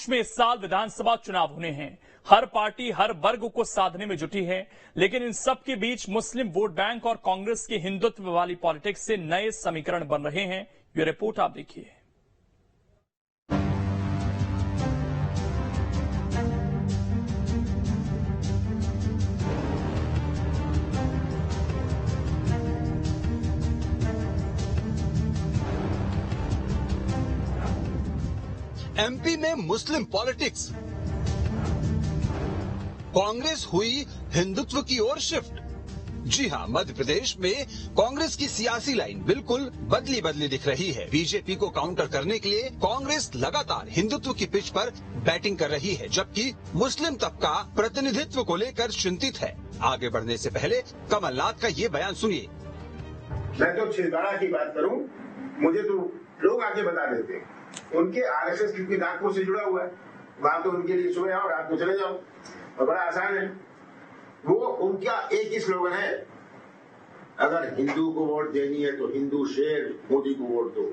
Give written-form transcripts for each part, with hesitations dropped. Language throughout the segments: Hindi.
देश में इस साल विधानसभा चुनाव होने हैं। हर पार्टी हर वर्ग को साधने में जुटी है, लेकिन इन सब के बीच मुस्लिम वोट बैंक और कांग्रेस के हिंदुत्व वाली पॉलिटिक्स से नए समीकरण बन रहे हैं। ये रिपोर्ट आप देखिए। एमपी में मुस्लिम पॉलिटिक्स, कांग्रेस हुई हिंदुत्व की ओर शिफ्ट। जी हां, मध्य प्रदेश में कांग्रेस की सियासी लाइन बिल्कुल बदली दिख रही है। बीजेपी को काउंटर करने के लिए कांग्रेस लगातार हिंदुत्व की पिच पर बैटिंग कर रही है, जबकि मुस्लिम तबका प्रतिनिधित्व को लेकर चिंतित है। आगे बढ़ने से पहले कमलनाथ का ये बयान सुनिए। मैं तो छिंदवाड़ा की बात करूं, मुझे तो लोग आके बता देते हैं, उनके आरएसएस क्योंकि नागपुर से जुड़ा हुआ है, वहां तो उनके लिए सुबह आओ रात को चले जाओ और बड़ा आसान है। वो उनका एक ही स्लोगन है, अगर हिंदू को वोट देनी है तो हिंदू शेर मोदी को वोट दो,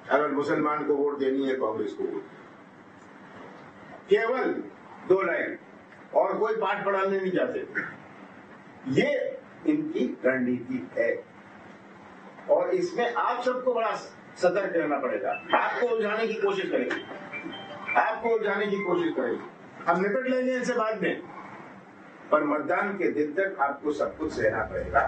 अगर मुसलमान को वोट देनी है कांग्रेस को वोट दो। केवल 2 लाइन, और कोई पाठ पढ़ाने नहीं जाते। ये इनकी रणनीति है और इसमें आप सबको बड़ा सतर्क रहना पड़ेगा। आपको उलझाने की कोशिश करेंगे, हम निपट लेंगे इनसे बाद में, पर मतदान के दिन तक आपको सब कुछ सहना पड़ेगा।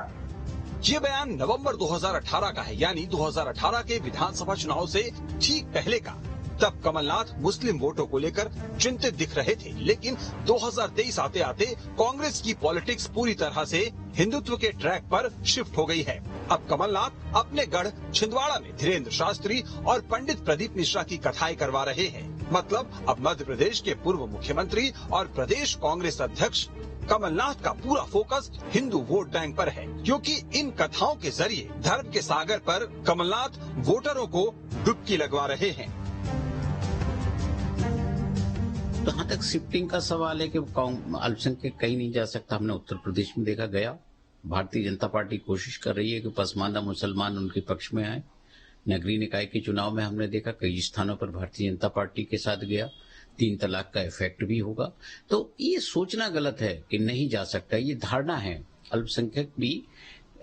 ये बयान नवंबर 2018 का है, यानी 2018 के विधानसभा चुनाव से ठीक पहले का। तब कमलनाथ मुस्लिम वोटों को लेकर चिंतित दिख रहे थे, लेकिन 2023 आते आते कांग्रेस की पॉलिटिक्स पूरी तरह से हिंदुत्व के ट्रैक पर शिफ्ट हो गई है। अब कमलनाथ अपने गढ़ छिंदवाड़ा में धीरेन्द्र शास्त्री और पंडित प्रदीप मिश्रा की कथाएं करवा रहे हैं। मतलब अब मध्य प्रदेश के पूर्व मुख्यमंत्री और प्रदेश कांग्रेस अध्यक्ष कमलनाथ का पूरा फोकस हिंदू वोट बैंक पर है, क्योंकि इन कथाओं के जरिए धर्म के सागर पर कमलनाथ वोटरों को डुबकी लगवा रहे हैं। जहाँ तक शिफ्टिंग का सवाल है कि अल्पसंख्यक कहीं नहीं जा सकता, हमने उत्तर प्रदेश में देखा गया। भारतीय जनता पार्टी कोशिश कर रही है कि पसमानदा मुसलमान उनके पक्ष में आए। नगरीय निकाय के चुनाव में हमने देखा कई स्थानों पर भारतीय जनता पार्टी के साथ गया। 3 तलाक का इफेक्ट भी होगा। तो ये सोचना गलत है कि नहीं जा सकता, ये धारणा है। अल्पसंख्यक भी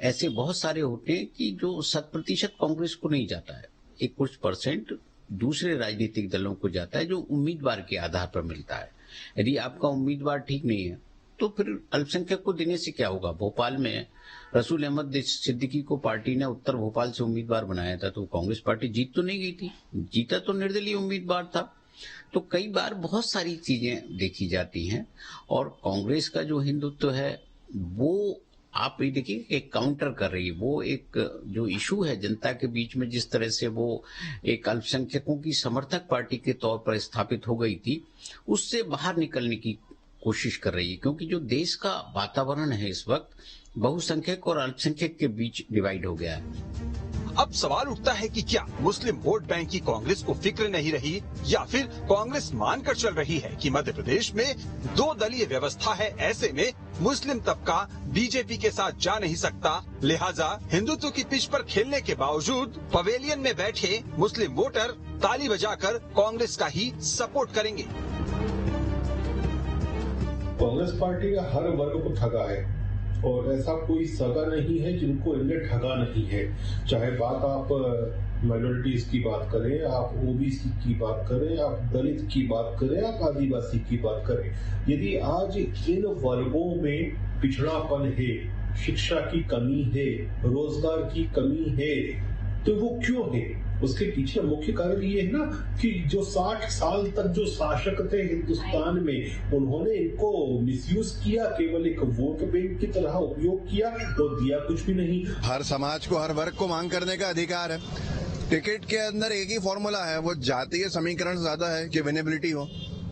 ऐसे बहुत सारे होते हैं कि जो 100% कांग्रेस को नहीं जाता है, एक कुछ परसेंट दूसरे राजनीतिक दलों को जाता है, जो उम्मीदवार के आधार पर मिलता है। यदि आपका उम्मीदवार ठीक नहीं है तो फिर अल्पसंख्यक को देने से क्या होगा। भोपाल में रसूल अहमद सिद्दीकी को पार्टी ने उत्तर भोपाल से उम्मीदवार बनाया था, तो कांग्रेस पार्टी जीत तो नहीं गई थी, जीता तो निर्दलीय उम्मीदवार था। तो कई बार बहुत सारी चीजें देखी जाती हैं और कांग्रेस का जो हिंदुत्व है वो आप ये देखिए कि काउंटर कर रही है। वो एक जो इशू है जनता के बीच में, जिस तरह से वो एक अल्पसंख्यकों की समर्थक पार्टी के तौर पर स्थापित हो गई थी, उससे बाहर निकलने की कोशिश कर रही है। क्योंकि जो देश का वातावरण है इस वक्त बहुसंख्यक और अल्पसंख्यक के बीच डिवाइड हो गया है। अब सवाल उठता है कि क्या मुस्लिम वोट बैंक की कांग्रेस को फिक्र नहीं रही, या फिर कांग्रेस मानकर चल रही है कि मध्य प्रदेश में 2 दलीय व्यवस्था है, ऐसे में मुस्लिम तबका बीजेपी के साथ जा नहीं सकता, लिहाजा हिंदुत्व की पिच पर खेलने के बावजूद पवेलियन में बैठे मुस्लिम वोटर ताली बजाकर कांग्रेस का ही सपोर्ट करेंगे। कांग्रेस पार्टी का हर वर्ग को ठगा है और ऐसा कोई सगा नहीं है जिनको इनने ठगा नहीं है। चाहे बात आप माइनॉरिटीज की बात करें, आप ओबीसी की बात करें, आप दलित की बात करें, आप आदिवासी की बात करें, यदि आज इन वर्गों में पिछड़ापन है, शिक्षा की कमी है, रोजगार की कमी है, तो वो क्यों है? उसके पीछे मुख्य कारण ये है ना कि जो 60 साल तक जो शासक थे हिंदुस्तान में, उन्होंने इनको मिसयूज किया, केवल एक वोट बैंक की तरह उपयोग किया तो दिया कुछ भी नहीं। हर समाज को, हर वर्ग को मांग करने का अधिकार है। टिकट के अंदर एक ही फॉर्मूला है, वो जातीय समीकरण ज्यादा है कि विनेबिलिटी हो,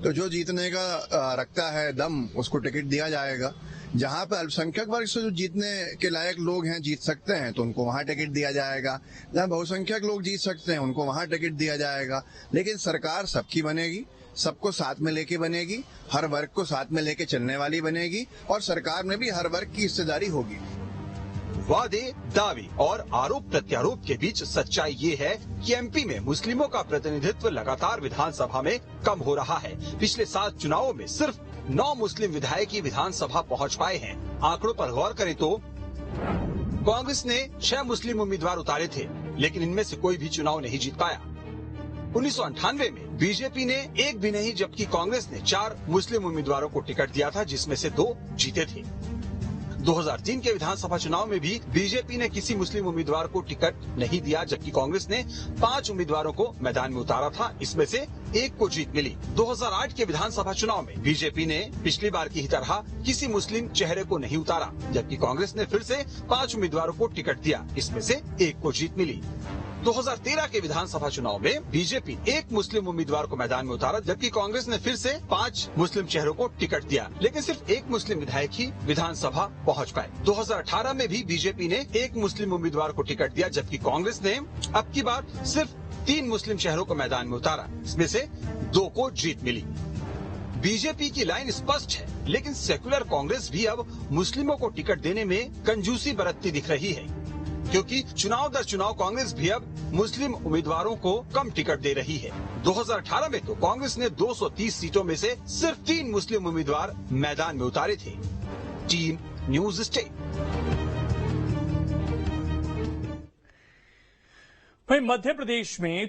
तो जो जीतने का रखता है दम उसको टिकट दिया जाएगा। जहां पर अल्पसंख्यक वर्ग से जो जीतने के लायक लोग हैं, जीत सकते हैं, तो उनको वहां टिकट दिया जाएगा। जहां बहुसंख्यक लोग जीत सकते हैं उनको वहां टिकट दिया जाएगा। लेकिन सरकार सबकी बनेगी, सबको साथ में लेके बनेगी, हर वर्ग को साथ में लेके चलने वाली बनेगी और सरकार में भी हर वर्ग की हिस्सेदारी होगी। वादे, दावे और आरोप प्रत्यारोप के बीच सच्चाई ये है कि एमपी में मुस्लिमों का प्रतिनिधित्व लगातार विधानसभा में कम हो रहा है। पिछले 7 चुनावों में सिर्फ 9 मुस्लिम विधायक ही विधानसभा पहुंच पाए हैं। आंकड़ों पर गौर करें तो कांग्रेस ने 6 मुस्लिम उम्मीदवार उतारे थे, लेकिन इनमें से कोई भी चुनाव नहीं जीत पाया। 1998 में बीजेपी ने एक भी नहीं, जबकि कांग्रेस ने 4 मुस्लिम उम्मीदवारों को टिकट दिया था, जिसमें से 2 जीते थे। 2003 के विधानसभा चुनाव में भी बीजेपी ने किसी मुस्लिम उम्मीदवार को टिकट नहीं दिया, जबकि कांग्रेस ने 5 उम्मीदवारों को मैदान में उतारा था, इसमें से 1 को जीत मिली। 2008 के विधानसभा चुनाव में बीजेपी ने पिछली बार की ही तरह किसी मुस्लिम चेहरे को नहीं उतारा, जबकि कांग्रेस ने फिर से 5 उम्मीदवारों को टिकट दिया, इसमें से 1 को जीत मिली। 2013 के विधानसभा चुनाव में बीजेपी 1 मुस्लिम उम्मीदवार को मैदान में उतारा, जबकि कांग्रेस ने फिर से 5 मुस्लिम चेहरों को टिकट दिया, लेकिन सिर्फ 1 मुस्लिम विधायक ही विधानसभा पहुंच पाए। 2018 में भी बीजेपी ने 1 मुस्लिम उम्मीदवार को टिकट दिया, जबकि कांग्रेस ने अब की बार सिर्फ 3 मुस्लिम चेहरों को मैदान में उतारा, इसमें से 2 को जीत मिली। बीजेपी की लाइन स्पष्ट है, लेकिन सेक्युलर कांग्रेस भी अब मुस्लिमों को टिकट देने में कंजूसी बरतती दिख रही है, क्योंकि चुनाव दर चुनाव कांग्रेस भी अब मुस्लिम उम्मीदवारों को कम टिकट दे रही है। 2018 में तो कांग्रेस ने 230 सीटों में से सिर्फ 3 मुस्लिम उम्मीदवार मैदान में उतारे थे। Team news state. वहीं मध्य प्रदेश में